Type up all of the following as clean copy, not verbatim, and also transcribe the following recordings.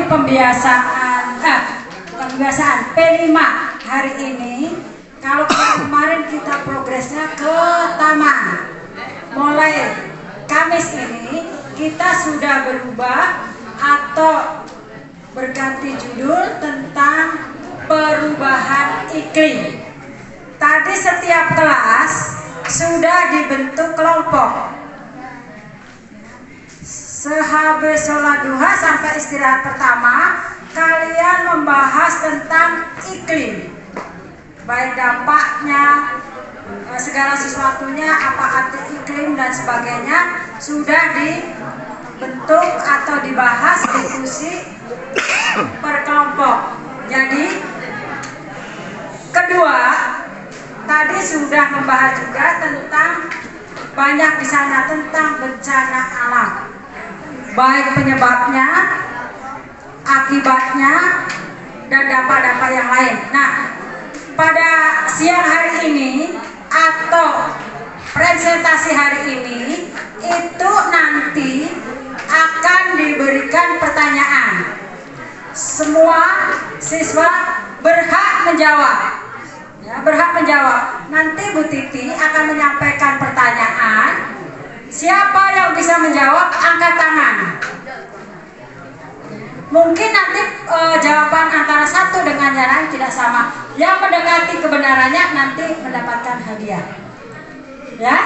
pembiasaan, bukan pembiasaan, P5 hari ini. Kalau kemarin kita progresnya ke taman, mulai Kamis ini kita sudah berubah atau berganti judul tentang perubahan iklim. Tadi setiap kelas sudah dibentuk kelompok. Sehabis sholat duha sampai istirahat pertama, kalian membahas tentang iklim, baik dampaknya, segala sesuatunya, apa arti iklim dan sebagainya, sudah dibentuk atau dibahas diskusi per kelompok. Jadi kedua, tadi sudah membahas juga tentang banyak di sana tentang bencana alam, baik penyebabnya, akibatnya, dan dampak-dampak yang lain. Nah, pada siang hari ini atau presentasi hari ini itu nanti akan diberikan pertanyaan. Semua siswa berhak menjawab. Ya, berhak menjawab. Nanti Bu Titi akan menyampaikan pertanyaan. Siapa yang bisa menjawab, angkat tangan. Mungkin nanti jawaban antara satu dengan yang lain tidak sama. Yang mendekati kebenarannya nanti mendapatkan hadiah. Ya,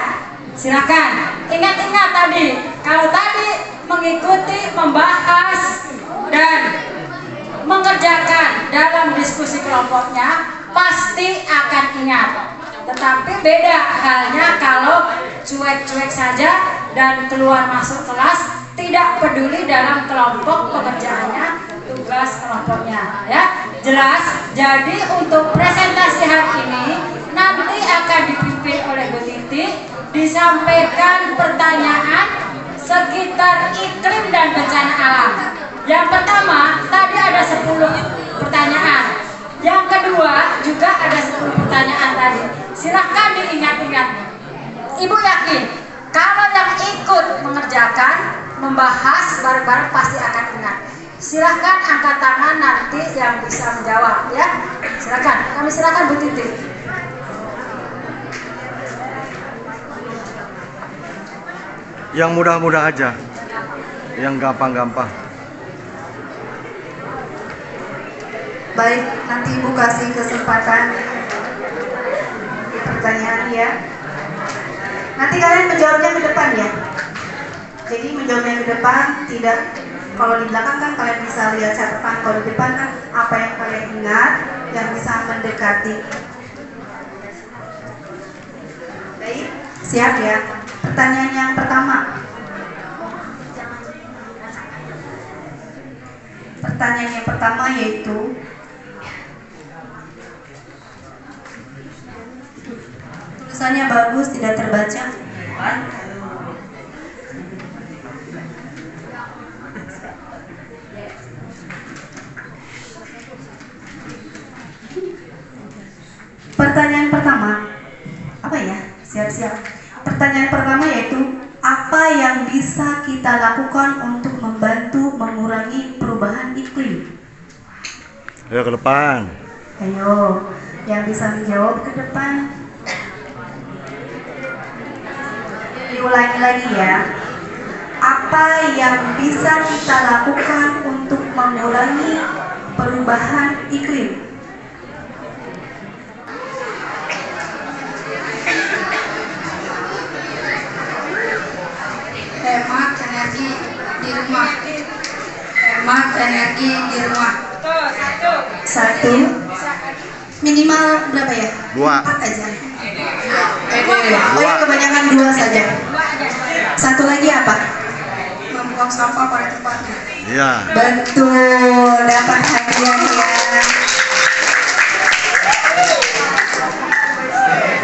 silakan. Ingat-ingat tadi, kalau tadi mengikuti, membahas dan mengerjakan dalam diskusi kelompoknya, pasti akan ingat. Tetapi beda halnya kalau cuek-cuek saja dan keluar masuk kelas, tidak peduli dalam kelompok pekerjaannya, tugas kelompoknya. Ya, jelas. Jadi untuk presentasi hari ini nanti akan dipimpin oleh Bu Titi, disampaikan pertanyaan sekitar iklim dan bencana alam. Yang pertama, tadi ada 10 pertanyaan. Yang kedua, juga ada 10 pertanyaan tadi. Silahkan diingat-ingat. Ibu yakin, kalau yang ikut mengerjakan, membahas bareng-bareng pasti akan ingat. Silahkan angkat tangan nanti yang bisa menjawab, ya. Silahkan, kami silahkan Bu Titi. Yang mudah-mudah aja, yang gampang-gampang. Baik, nanti Ibu kasih kesempatan pertanyaan ya. Nanti kalian menjawabnya ke depan ya. Jadi menjawabnya ke depan, tidak kalau di belakang kan kalian bisa lihat catatan, kalau di depan kan apa yang kalian ingat yang bisa mendekati. Baik, siap ya. Pertanyaan yang pertama. Pertanyaan yang pertama yaitu tulisannya bagus, tidak terbaca. Pertanyaan pertama, apa ya? Siap-siap. Pertanyaan pertama yaitu apa yang bisa kita lakukan untuk membantu mengurangi perubahan iklim? Ayo ke depan. Ayo, yang bisa menjawab ke depan. Diulangi lagi ya. Apa yang bisa kita lakukan untuk mengurangi perubahan iklim? Hemat energi di rumah. Hemat energi di rumah. Satu. Minimal berapa ya? 2. 4 aja. Oh ya, kebanyakan 2 saja. Satu lagi apa? Membuang sampah pada tempatnya. Iya. Betul, dapat hadiah ya.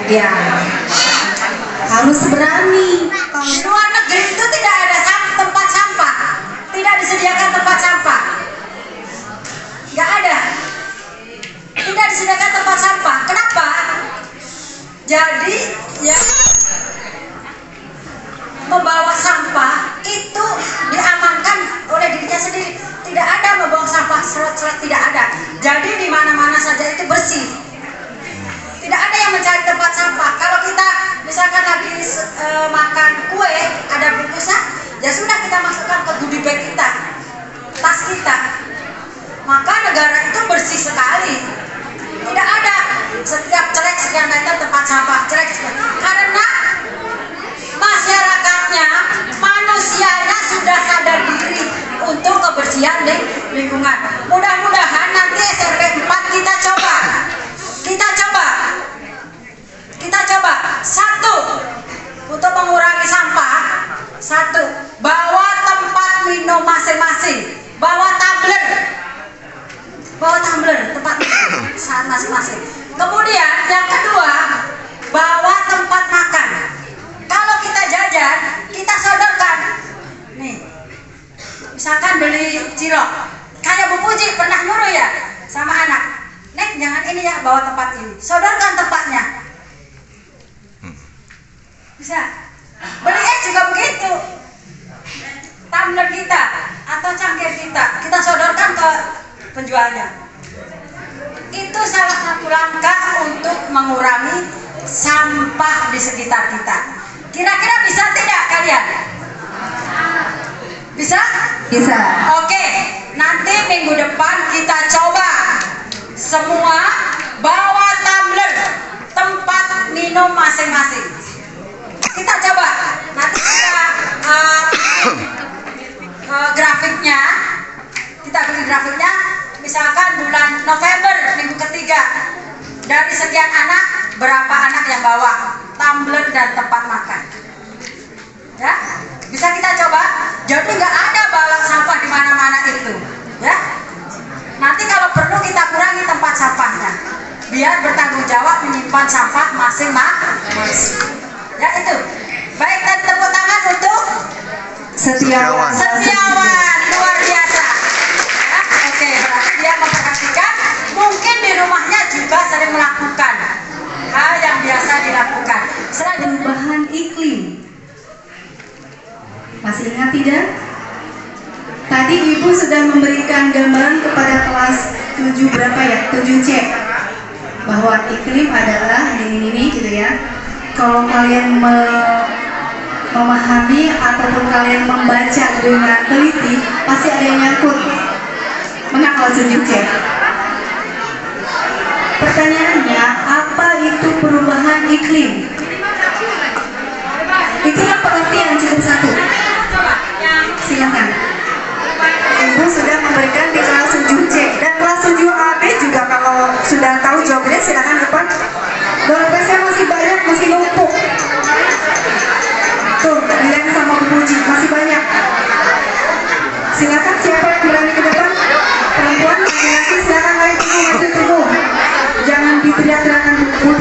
Ya, harus berani. Di luar negeri itu tidak ada tempat sampah, tidak disediakan tempat sampah, nggak ada, tidak disediakan tempat sampah. Kenapa? Jadi ya membawa sampah itu diamankan oleh dirinya sendiri, tidak ada membuang sampah kebersihan di lingkungan. Mudah-mudahan nanti SMP 4 kita coba. Satu, untuk mengurangi sampah. Satu, bawa tempat minum masing-masing. Bawa tumbler tempat minum saat masing-masing. Kemudian yang kedua, bawa tempat makan. Kalau kita jajan, kita sodorkan. Nih, misalkan beli cilok, kayak Bu Puji pernah nyuruh ya sama anak, Nek jangan ini ya, bawa tempat ini, sodorkan tempatnya. Bisa. Beli es juga begitu. Tumbler kita atau cangkir kita sodorkan ke penjualnya. Itu salah satu langkah untuk mengurangi sampah di sekitar kita. Kira-kira bisa tidak kalian? Bisa? Bisa. Oke, nanti minggu depan kita coba semua bawa tumbler tempat minum masing-masing. Kita coba. Nanti kita grafiknya, kita beli grafiknya. Misalkan bulan November minggu ketiga, dari sekian anak berapa anak yang bawa tumbler dan tempat makan, ya bisa kita coba. Jadi nggak ada balak sampah di mana-mana itu, ya. Nanti kalau perlu kita kurangi tempat sampahnya, biar bertanggung jawab menyimpan sampah masing-masing. Ya itu. Baik, dan tepuk tangan untuk Setiawan. luar biasa. Ya, oke, berarti dia memperhatikan. Mungkin di rumahnya juga sering melakukan hal yang biasa dilakukan. Selanjutnya, Perubahan iklim. Masih ingat tidak? Tadi Ibu sudah memberikan gambaran kepada kelas 7 berapa ya? 7C. Bahwa iklim adalah ini gitu ya. Kalau kalian memahami ataupun kalian membaca dengan teliti, pasti ada yang nyangkut. Mana kelas 7C? Pertanyaannya, apa itu perubahan iklim? Itulah pengertian cukup satu. Silakan. Ibu sudah memberikan di kelas 7C dan kelas 7AB juga, kalau sudah tahu jawabannya silakan depan. Dompetnya masih banyak, masih numpuk. Tuh, dilihat sama Bu Puji, masih banyak. Silakan, siapa yang berani ke depan? Perempuan, laki-laki, silakan, maju tunggu. Jangan diteriak-teriakan, Bu,